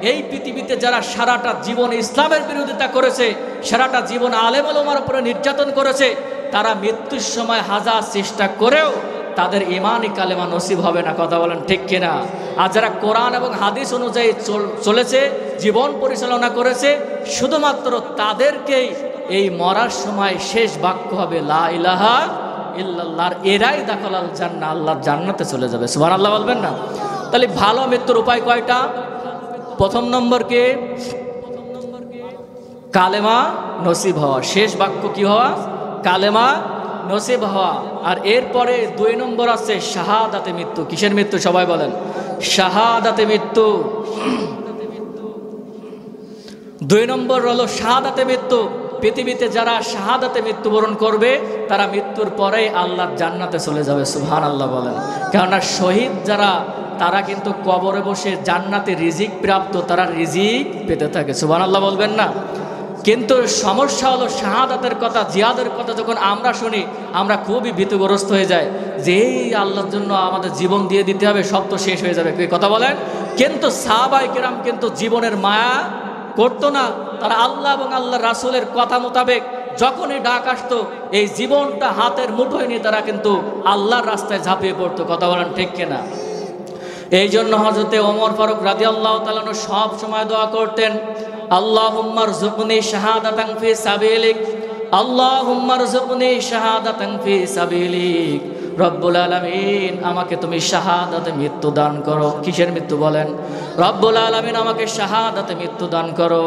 এই পৃথিবীতে যারা সারাটা জীবন ইসলামের বিরোধিতা করেছে, সারাটা জীবন আলেম ওলামার উপরে নির্যাতন করেছে, তারা মৃত্যুর সময় হাজার চেষ্টা করেও তাদের ঈমানি কালেমা নসিব হবে না। কথা বলেন ঠিক কিনা? আর যারা কোরআন এবং হাদিস অনুযায়ী চলেছে, জীবন পরিচালনা করেছে, শুধুমাত্র তাদেরকেই এই মরার সময় শেষ বাক্য হবে লা ইলাহা ইল্লাল্লাহ, এরাই দাখালাল জান্নাহ, আল্লাহর জান্নাতে চলে যাবে। সুবহানাল্লাহ বলবেন না? তাহলে ভালো মৃত্যুর উপায় কয়টা? প্রথম নম্বর কি? কালেমা নসিব হওয়া, শেষ বাক্য কি হওয়া? কালেমা নসিব হওয়া। আর এরপরে 2 নম্বর আছে শাহাদাতে মৃত্যু। কিসের মৃত্যু? সবাই বলেন। শাহাদাতে মৃত্যু। 2 নম্বর হলো শাহাদাতে মৃত্যু। পৃথিবীতে যারা শাহাদাতে মৃত্যুবরণ করবে তারা মৃত্যুর পরেই আল্লাহর জান্নাতে চলে যাবে। সুবহানাল্লাহ বলেন। কেননা শহীদ যারা, তারা কিন্তু কবরে বসে জান্নাতে রিজিক প্রাপ্ত, তারা রিজিক পেতে থাকে। সুবহানাল্লাহ বলবেন না? কিন্তু সমস্যা হলো শাহাদাতের কথা, জিহাদের কথা যখন আমরা শুনি আমরা খুবই ভীতগ্রস্ত হয়ে যাই যে এই আল্লাহর জন্য আমাদের জীবন দিয়ে দিতে হবে, সব তো শেষ হয়ে যাবে। কথা বলেন। কিন্তু সাহাবায়ে কেরাম কিন্তু জীবনের মায়া করতো না। তারা আল্লাহ এবং আল্লাহ রাসূলের কথা মোতাবেক যখনই ডাক আসতো এই জীবনটা হাতের মুঠোয় নিয়ে তারা কিন্তু আল্লাহর রাস্তায় ঝাঁপিয়ে পড়তো। কথা বলেন ঠিক কিনা? এই জন্য হযরতে ওমর ফারুক রাদিয়াল্লাহু তাআলা সব সময় দোয়া করতেন, আল্লাহুম্মা রযুকনি শাহাদাতান ফি সাবিলিক, আল্লাহুম্মা রযুকনি শাহাদাতান ফি সাবিলিক। রব্বুল আলামিন আমাকে তুমি শাহাদাতে মৃত্যু দান করো। কিসের মৃত্যু বলেন? রব্বুল আলামিন আমাকে শাহাদাতে মৃত্যু দান করো।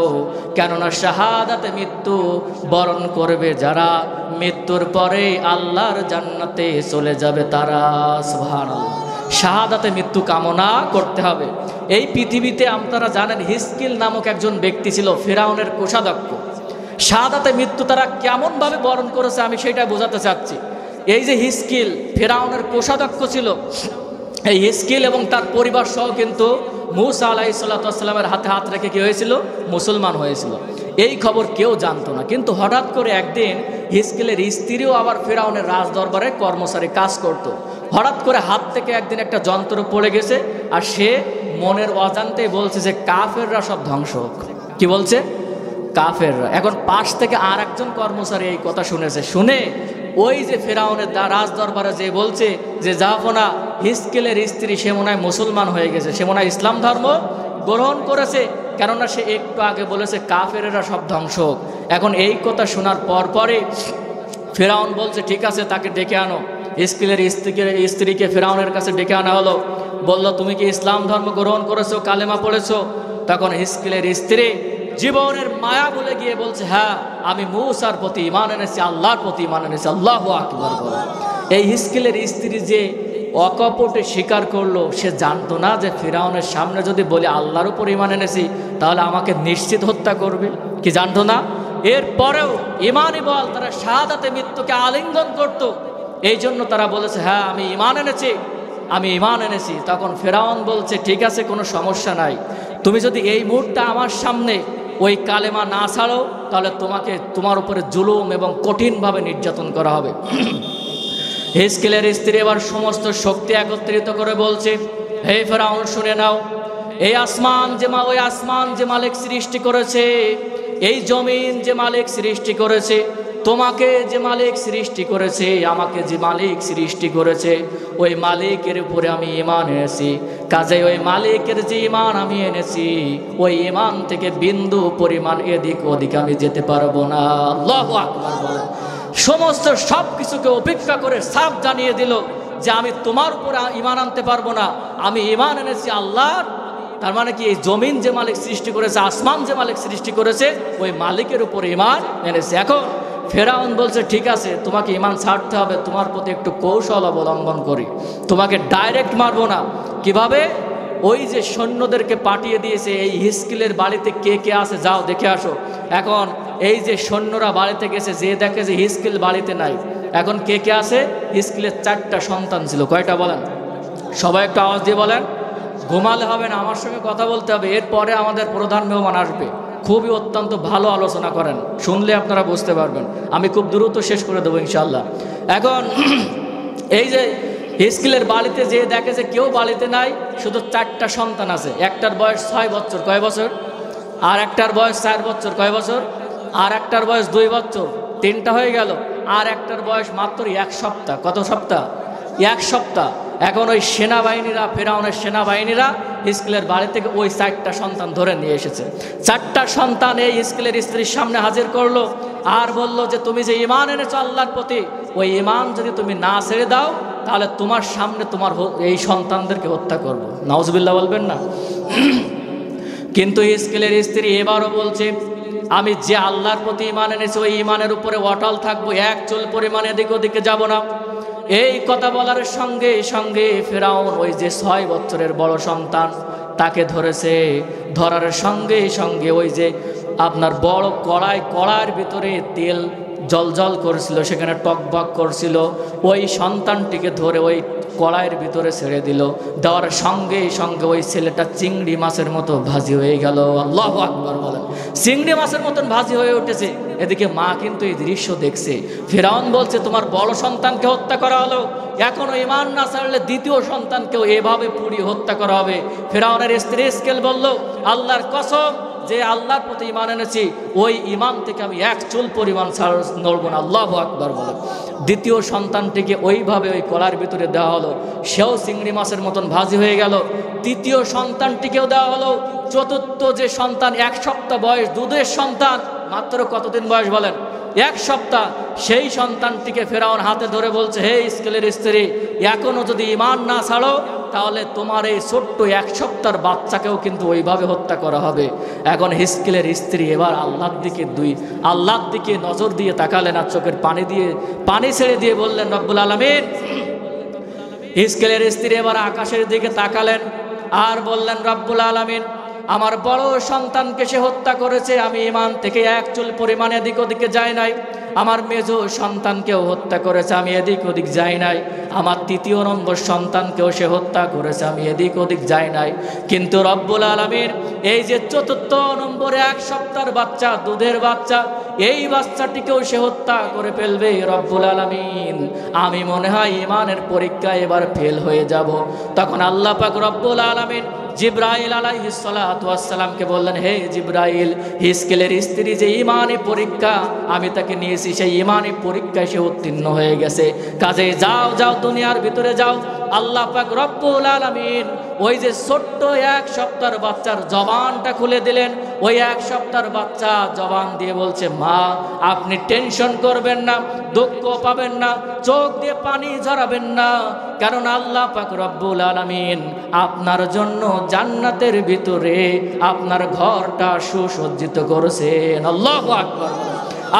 কেননা শাহাদাতে মৃত্যু বরণ করবে যারা, মৃত্যুর পরে আল্লাহর জান্নাতে চলে যাবে তারা। সুবহানাল্লাহ। শাহাদাতে মৃত্যু কামনা করতে হবে। এই পৃথিবীতে আপনারা জানেন হিজকিল নামক একজন ব্যক্তি ছিল, ফেরাউনের কোষাধ্যক্ষ। শাহাদাতে মৃত্যু তারা কেমনভাবে বরণ করেছে আমি সেটা বোঝাতে চাচ্ছি। এই যে হিজকিল ফেরাউনের কোষাধ্যক্ষ ছিল, এই হিজকিল এবং তার পরিবার সহ কিন্তু মূসা আলাইহিস সালামের হাতে হাত রেখে কি হয়েছিল? মুসলমান হয়েছিল। এই খবর কেউ জানতো না। কিন্তু হঠাৎ করে একদিন হিজকিলের স্ত্রীও আবার ফেরাউনের রাজ দরবারে কর্মচারী কাজ করত। হঠাৎ করে হাত থেকে একদিন একটা যন্ত্র পড়ে গেছে, আর সে মনের অজান্তেই বলছে যে কাফেররা সব ধ্বংস হোক। কি বলছে? কাফেররা। এখন পাশ থেকে আর একজন কর্মচারী এই কথা শুনেছে, শুনে ওই যে ফেরাউনের রাজ দরবারে যে বলছে যে জাফনা হিজকিলের স্ত্রী সে মনে হয় মুসলমান হয়ে গেছে, সে মনে হয় ইসলাম ধর্ম গ্রহণ করেছে, কেননা সে একটু আগে বলেছে কাফেরেরা সব ধ্বংস হোক। এখন এই কথা শোনার পরে ফেরাউন বলছে ঠিক আছে তাকে ডেকে আনো। হিজকিলের স্ত্রীকে ফেরাউনের কাছে ডেকে আনা হলো। বলল তুমি কি ইসলাম ধর্ম গ্রহণ করেছো, কালেমা পড়েছো? তখন হিজকিলের স্ত্রী জীবনের মায়া বলে গিয়ে বলছে হ্যাঁ আমি মূসার প্রতি ঈমান এনেছি, আল্লাহর প্রতি ঈমান এনেছি। আল্লাহু আকবার বলে। এই হিজকিলের স্ত্রী যে অকপটে স্বীকার করলো, সে জানতো না যে ফেরাউনের সামনে যদি বলে আল্লাহর উপর ঈমান এনেছি তাহলে আমাকে নিশ্চিত হত্যা করবে। কি জানতো না? এরপরেও ইমানই বল, তারা শাহাদাতে মৃত্যুকে আলিঙ্গন করত। এই জন্য তারা বলেছে হ্যাঁ আমি ইমান এনেছি, আমি ইমান এনেছি। তখন ফেরাউন বলছে ঠিক আছে, কোনো সমস্যা নাই, তুমি যদি এই মুহূর্তে আমার সামনে ওই কালেমা না ছাড়ো তাহলে তোমার উপরে জুলুম এবং কঠিনভাবে নির্যাতন করা হবে। হিজকিলের স্ত্রী এবার সমস্ত শক্তি একত্রিত করে বলছে, হে ফেরাউন শুনে নাও, ওই আসমান যে মালিক সৃষ্টি করেছে, এই জমিন যে মালিক সৃষ্টি করেছে, তোমাকে যে মালিক সৃষ্টি করেছে, আমাকে যে মালিক সৃষ্টি করেছে, ওই মালিকের উপরে আমি ঈমান এনেছি। কাজে ওই মালিকের যে ঈমান আমি এনেছি, ওই ঈমান থেকে বিন্দু পরিমাণ এদিক ওদিক আমি যেতে পারবো না। আল্লাহু আকবার বলেন। সমস্ত সব কিছুকে উপেক্ষা করে সাফ জানিয়ে দিল যে আমি তোমার উপরে ঈমান আনতে পারবো না, আমি ঈমান এনেছি আল্লাহর। তার মানে কি, এই জমিন যে মালিক সৃষ্টি করেছে, আসমান যে মালিক সৃষ্টি করেছে, ওই মালিকের উপরে ঈমান এনেছে। এখন ফেরাউন বলছে ঠিক আছে, তোমাকে ঈমান ছাড়তে হবে, তোমার প্রতি একটু কৌশল অবলম্বন করি, তোমাকে ডাইরেক্ট মারবো না। কিভাবে? ওই যে সৈন্যদেরকে পাঠিয়ে দিয়েছে, এই হিজকিলের বাড়িতে কে কে আছে যাও দেখে আসো। এখন এই যে সৈন্যরা বাড়িতে গেছে, যে দেখে যে হিজকিল বাড়িতে নাই। এখন কে কে আছে? হিজকিলের 4টা সন্তান ছিল। কয়টা বলেন? সবাই একটু আওয়াজ দিয়ে বলেন। ঘুমালে হবে না, আমার সঙ্গে কথা বলতে হবে। এরপরে আমাদের প্রধান মেহমান আসবে, খুবই অত্যন্ত ভালো আলোচনা করেন, শুনলে আপনারা বুঝতে পারবেন। আমি খুব দ্রুত শেষ করে দেবো ইনশাল্লাহ। এখন এই যে হিজকিলের বাড়িতে যে দেখে যে কেউ বাড়িতে নাই, শুধু 4টা সন্তান আছে। একটার বয়স 6 বছর, কয় বছর? আর একটার বয়স 4 বছর, কয় বছর? আর একটার বয়স 2 বছর, 3টা হয়ে গেল। আর একটার বয়স মাত্র 1 সপ্তাহ। কত সপ্তাহ? 1 সপ্তাহ। এখন ওই সেনাবাহিনীরা, ফেরাউনের সেনাবাহিনীরা হিজকিলের বাড়ি থেকে ওই 4টা সন্তান ধরে নিয়ে এসেছে। 4টা সন্তান এই হিজকিলের স্ত্রীর সামনে হাজির করলো আর বলল যে তুমি যে ঈমান এনেছো আল্লাহর প্রতি, ওই ঈমান যদি তুমি না ছেড়ে দাও তাহলে তোমার সামনে তোমার এই সন্তানদেরকে হত্যা করব। নাউজুবিল্লাহ বলবেন না? কিন্তু হিজকিলের স্ত্রী এবারও বলছে আমি যে আল্লাহর প্রতি ঈমান এনেছি ওই ঈমানের উপরে অটল থাকবো, এক চুল পরিমাণ এদিক ওদিকে যাব না। এই কথা বলার সঙ্গে সঙ্গে ফেরাউন ওই যে 6 বছরের বড় সন্তান তাকে ধরেছে। ধরার সঙ্গে সঙ্গে ওই যে আপনার বড় কড়াইয়ের ভিতরে তেল জল করছিল, সেখানে টকবক করছিল, ওই সন্তানটিকে ধরে ওই কড়াইয়ের ভিতরে ছেড়ে দিল। দেওয়ার সঙ্গে সঙ্গে ওই ছেলেটা চিংড়ি মাছের মতো ভাজি হয়ে গেল। আল্লাহু আকবার বলেন। চিংড়ি মাছের মতন ভাজি হয়ে উঠেছে। এদিকে মা কিন্তু এই দৃশ্য দেখছে। ফেরাউন বলছে তোমার বড় সন্তানকে হত্যা করা হলো, এখনো ঈমান না ছাড়লে দ্বিতীয় সন্তানকেও এভাবে পুড়িয়ে হত্যা করা হবে। ফেরাউনের স্ত্রী হিজকিল বলল আল্লাহর কসম, যে আল্লাহর প্রতি ঈমান এনেছি ওই ঈমান থেকে আমি 1 চুল পরিমাণ নড়ব না। আল্লাহু আকবার বলেন। দ্বিতীয় সন্তানটিকে ওইভাবে ওই কলার ভিতরে দেওয়া হলো, সেও চিংড়ি মাছের মতন ভাজি হয়ে গেল। তৃতীয় সন্তানটিকেও দেওয়া হলো। চতুর্থ যে সন্তান 1 সপ্তাহ বয়স, দুধের সন্তান, মাত্র কতদিন বয়স বলেন? 1 সপ্তাহ। সেই সন্তানটিকে ফেরাউন হাতে ধরে বলছে হে হিজকিলের স্ত্রী, এখনো যদি ঈমান না ছাড়ো তাহলে তোমার এই ছোট্ট 1 সপ্তাহের বাচ্চাকেও কিন্তু ওইভাবে হত্যা করা হবে। এখন হিজকিলের স্ত্রী এবার আল্লাহর দিকে নজর দিয়ে তাকালেন আর চোখের পানি ছেড়ে দিয়ে বললেন রব্বুল আলামিন। হিজকিলের স্ত্রী এবার আকাশের দিকে তাকালেন আর বললেন রব্বুল আলামিন, আমার বড় সন্তানকে সে হত্যা করেছে, আমি ঈমান থেকে 1 চুল পরিমাণ এদিক ওদিকে যাই নাই। আমার মেজ সন্তানকেও হত্যা করেছে, আমি এদিক ওদিক যাই নাই। আমার 3য় নম্বর সন্তানকেও সে হত্যা করেছে, আমি এদিক ওদিক যাই নাই। কিন্তু রব্বুল আলামিন এই যে 4র্থ নম্বরে 1 সপ্তাহের বাচ্চা, দুধের বাচ্চা, এই বাচ্চাটিকেও সে হত্যা করে ফেলবে। রব্বুল আলামিন আমি মনে হয় ঈমানের পরীক্ষায় এবার ফেল হয়ে যাব। তখন আল্লাহ পাক রব্বুল আলামিন জিব্রাইল আলাইহিস সালাতু ওয়াস সালামকে বললেন হে জিব্রাইল, হিজকিলের স্ত্রী যে ঈমানি পরীক্ষা আমি তাকে নিয়েছি, সেই ঈমানি পরীক্ষায় সে উত্তীর্ণ হয়ে গেছে। কাজে যাও দুনিয়ার ভিতরে যাও। আল্লাহ পাক রব্বুল আলামিন ওই যে ছোট্ট 1 সপ্তাহের বাচ্চার জবানটা খুলে দিলেন। ওই 1 সপ্তাহের বাচ্চা জবান দিয়ে বলছে মা আপনি টেনশন করবেন না, দুঃখ পাবেন না, চোখ দিয়ে পানি ঝরাবেন না, কারণ আল্লাহ পাক রব্বুল আলামিন আপনার জন্য জান্নাতের ভিতরে আপনার ঘরটা সুসজ্জিত করেছেন। আল্লাহু আকবার।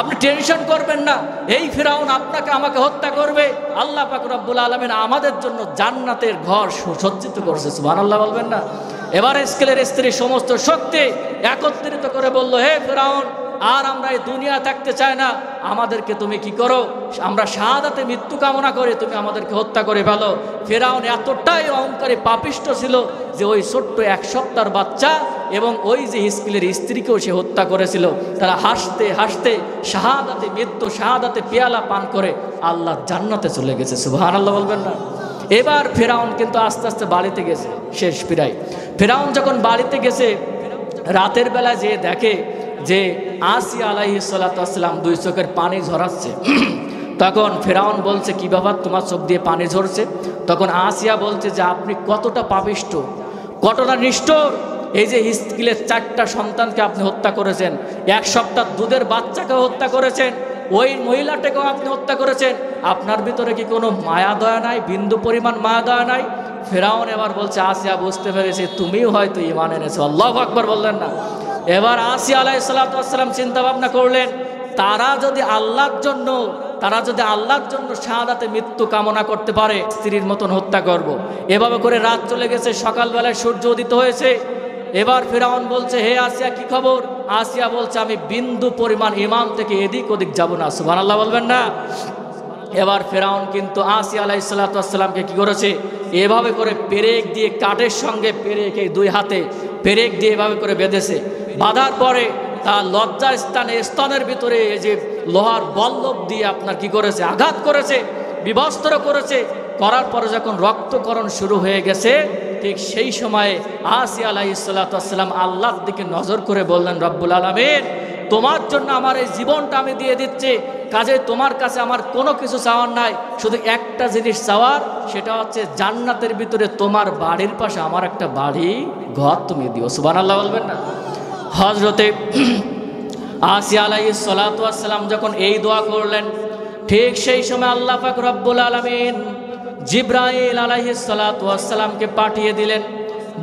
আপনি টেনশন করবেন না, এই ফিরাউন আপনাকে আমাকে হত্যা করবে, আল্লাহ পাক রব্বুল আলামিন আমাদের জন্য জান্নাতের ঘর সুসজ্জিত করেছে। সুবহানাল্লাহ বলবেন না? এবার হিজকিলের স্ত্রী সমস্ত শক্তি একত্রিত করে বলল হে ফিরাউন, আর আমরা এই দুনিয়া থাকতে চাই না, আমাদেরকে তুমি কি করো, আমরা শাহাদাতে মৃত্যু কামনা করে তুমি আমাদেরকে হত্যা করে ফেলো। ফেরাউন এতটাই অহংকারী পাপিষ্ট ছিল যে ওই ছোট্ট 1 সপ্তাহের বাচ্চা এবং ওই যে হিজকিলের স্ত্রীকেও সে হত্যা করেছিল। তারা হাসতে হাসতে শাহাদাতে মৃত্যু, শাহাদাতে পেয়ালা পান করে আল্লাহ জান্নাতে চলে গেছে। সুবহানাল্লাহ বলবেন না? এবার ফেরাউন কিন্তু আস্তে আস্তে বাড়িতে গেছে, শেষ প্রায়। ফেরাউন যখন বাড়িতে গেছে, রাতের বেলা যে দেখে যে আসিয়া আলাইহিস সালাতু ওয়াস সালাম 2 চোখের পানি ঝরাচ্ছে। তখন ফেরাউন বলছে, কি ব্যাপার তোমার চোখ দিয়ে পানি ঝরছে? তখন আসিয়া বলছে যে আপনি কতটা পাপিষ্ট, কতটা নিষ্ঠুর, এই যে হিজকিলের 4টা সন্তানকে আপনি হত্যা করেছেন, 1 সপ্তাহ দুধের বাচ্চাকেও হত্যা করেছেন, ওই মহিলাটাকেও আপনি হত্যা করেছেন, আপনার ভিতরে কি কোনো মায়া দয়া নাই, বিন্দু পরিমাণ মায়া দয়া নাই? ফেরাউন এবার বলছে, আসিয়া বুঝতে পেরেছি তুমিও হয়তো ঈমান এনেছো। আল্লাহু আকবার বললেন না? এবার আসিয়া আলাইহিস সালাতু ওয়াস সালাম চিন্তা ভাবনা করলেন, তারা যদি আল্লাহর জন্য শাহাদাতে মৃত্যু কামনা করতে পারে, স্ত্রীর মতন হত্যা করব। এভাবে করে রাত চলে গেছে, সকালবেলায় সূর্য উদিত হয়েছে। এবার ফেরাউন বলছে, হে আসিয়া কি খবর? আসিয়া বলছে, আমি বিন্দু পরিমাণ ঈমান থেকে এদিক ওদিক যাব না। সুবহানাল্লাহ বলবেন না? এবার ফেরাউন কিন্তু আসিয়া আলাইহিস সালাতু ওয়াস সালামকে কি করেছে, এভাবে করে পেরেক দিয়ে, কাঠের সঙ্গে পেরেক, এই 2 হাতে পেরেক দিয়ে এভাবে করে বেঁধেছে। বাঁধার পরে তার লজ্জা স্থানে, স্তনের ভিতরে এই যে লোহার বল্লভ দিয়ে আপনার কি করেছে, আঘাত করেছে, বিবস্ত্র করেছে। করার পরে যখন রক্তকরণ শুরু হয়ে গেছে, ঠিক সেই সময়ে আসিয়া আলাইহিস সালাতু ওয়াস সালাম আল্লাহর দিকে নজর করে বললেন, রব্বুল আলামিন, তোমার জন্য আমার এই জীবনটা আমি দিয়ে দিচ্ছি, কাজে তোমার কাছে আমার কোনো কিছু চাওয়ার নাই, শুধু একটা জিনিস চাওয়ার, সেটা হচ্ছে জান্নাতের ভিতরে তোমার বাড়ির পাশে আমার একটা বাড়ি ঘর তুমি দিও। সুবহানাল্লাহ বলবেন না? হযরতে আসিয়া আলাইহিস সালাতু ওয়াস সালাম যখন এই দোয়া করলেন, ঠিক সেই সময় আল্লাহ পাক রব্বুল আলামিন জিবরাইল আলাইহিস সালাতু ওয়াস সালামকে পাঠিয়ে দিলেন।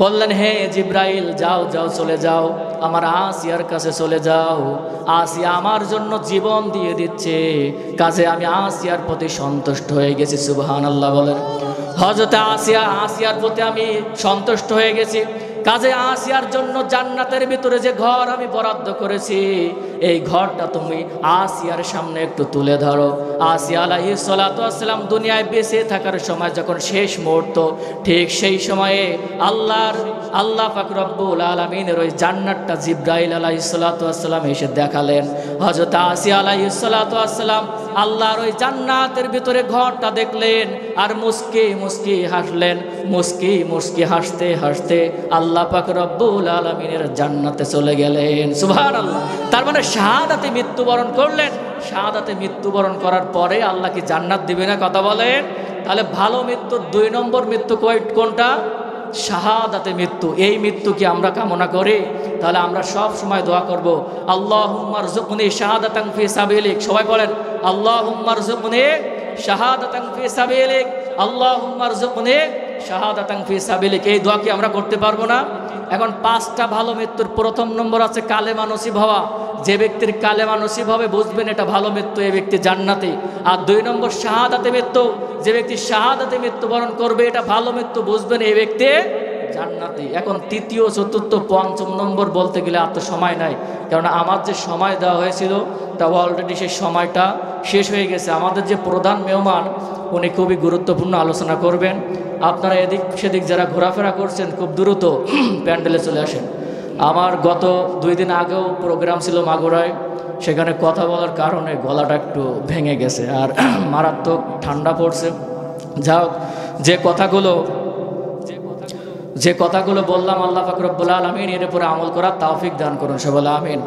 বললেন, হে জিবরাইল, যাও যাও, চলে যাও, আমার আসিয়ার কাছে চলে যাও, আসিয়া আমার জন্য জীবন দিয়ে দিচ্ছে, কাজে আমি আসিয়ার প্রতি সন্তুষ্ট হয়ে গেছি। সুবহানাল্লাহ বলেন? হযরতে আসিয়ার প্রতি আমি সন্তুষ্ট হয়ে গেছি, কাজে আসিয়ার জন্য জান্নাতের ভিতরে যে ঘর আমি বরাদ্দ করেছি, এই ঘরটা তুমি আসিয়ার সামনে একটু তুলে ধরো। আসিয়া আলাইহিস সালাতু ওয়াস সালাম দুনিয়ায় বেঁচে থাকার সময় যখন শেষ মুহূর্ত, ঠিক সেই সময়ে আল্লাহ পাক রব্বুল আলামিনের ওই জান্নাতটা জিবরাইল আলাইহিস সালাতু ওয়াস সালাম এসে দেখালেন। হযরত আসিয়া আলাইহিস সালাতু ওয়াস সালাম আল্লাহর ওই জান্নাতের ভিতরে ঘরটা দেখলেন, আর মুস্কি মুস্কি হাসলেন। মুস্কি মুস্কি হাসতে হাসতে আল্লাহ পাক রব্বুল আলামিনের জান্নাতে চলে গেলেন। সুবহানাল্লাহ। তার মানে শাহাদাতে মৃত্যুবরণ করলেন। শাহাদাতে মৃত্যুবরণ করার পরে আল্লাহ কি জান্নাত দিবে না? কথা বলেন। তাহলে ভালো মৃত্যুর 2 নম্বর মৃত্যু কোনটা? শাহাদাতে মৃত্যু। এই মৃত্যু কি আমরা কামনা করি? তাহলে আমরা সব সময় দোয়া করব, আল্লাহুম্মা রযুকনি শাহাদাতান ফি সাবিলিক। সবাই বলেন, আল্লাহুম্মা রযুকনি শাহাদাতান ফি সাবিলিক, আল্লাহুম্মা রযুকনি শাহাদাতান ফি সাবিলিক। এই দোয়া কি আমরা করতে পারবো না? এখন 5টা ভালো মৃত্যুর 1ম নম্বর আছে কালেমা নসিব হওয়া। যে ব্যক্তির কালেমা নসিব হবে বুঝবেন এটা ভালো মৃত্যু, এই ব্যক্তি জান্নাতি। আর 2 নম্বর শাহাদাতে মৃত্যু। যে ব্যক্তি শাহাদাতে মৃত্যুবরণ করবে এটা ভালো মৃত্যু, বুঝবেন এই ব্যক্তি জান্নাতি। এখন 3য়, 4র্থ, 5ম নম্বর বলতে গেলে আর তো সময় নাই, কারণ আমার যে সময় দেওয়া হয়েছিল তা অলরেডি সেই সময়টা শেষ হয়ে গেছে। আমাদের যে প্রধান মেহমান উনি খুবই গুরুত্বপূর্ণ আলোচনা করবেন। আপনারা এদিক সেদিক যারা ঘোরাফেরা করছেন খুব দ্রুত প্যান্ডেলে চলে আসেন। আমার গত 2 দিন আগেও প্রোগ্রাম ছিল মাগুরায়, সেখানে কথা বলার কারণে গলাটা একটু ভেঙে গেছে, আর মারাত্মক ঠান্ডা পড়ছে। যাও, যে কথাগুলো বললাম আল্লাহ পাক রব্বুল আলামিন এর উপরে আমল করার তৌফিক দান করুন। সবাই আমিন।